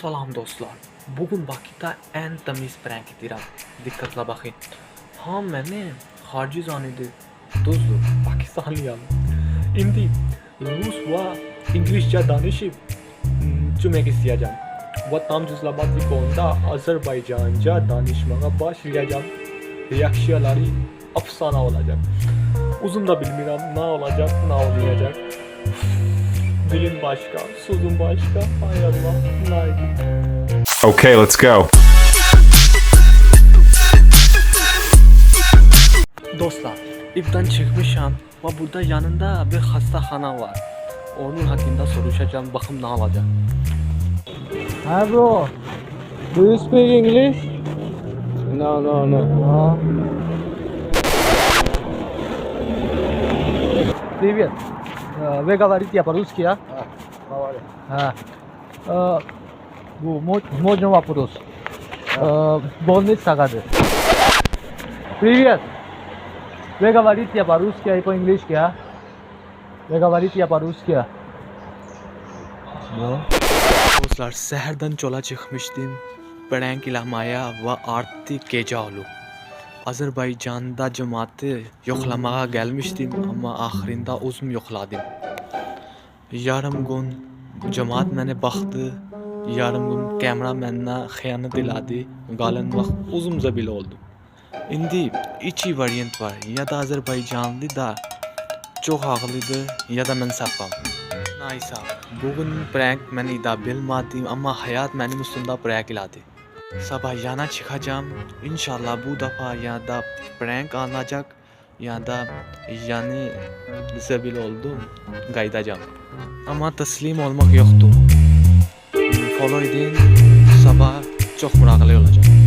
Salam dostlar. Bugün Bakıda en temiz prank edirəm. Diqqətlə baxın. Ham məni xarici zannedi. Düzdür, Pakistanlıyam. İndi Rus və İngilizcə danışıb cümlə istəyəcəm. Və tam cüzlabatı konuda Azərbaycanca danışmağa başlayacağım. Reaksiyaları afsana olacak. Uzun da bilmirəm nə olacaq, nə olmayacaq. Dilin başka, sözün başka. Hay Allah, like. Okay, let's go. Dostlar, evden çıkmışam ve burada yanında bir hastahana var. Onun hakkında soruşacağım, bakım ne olacak. Hi bro, do you speak English? No. Привет. Вы говорите по-русски, а? Можно вопрос? Больница кады? Привет. Вы говорите по-русски и по-английски, а? Вы говорите по-русски, а? Dostlar, səhərdən yola çıxmışdım. Prank eləməyə və artıq gecə olub. Azərbaycanda cəmaatı yoxlamağa gəlmişdim, amma axırında özüm yoxladım. Yarım gün cəmaat mənə baxdı, yarım gün kamera mənə xəyanət elədi. Qalən vaxt özümcə belə oldum. İndi iki variant var. Ya da Azərbaycanlı da çox ağıllıdır, ya da mən safam. Nəysə, bugün prank mən ida bilmədim, amma həyat mənim üstümdə prank elədi. Sabah yana çıkacağım. İnşallah bu defa ya da prank alınacak ya da yani zebil oldum kaydacağım. Ama teslim olmak yoktu. Follow edin. Sabah çok meraklı olacağım.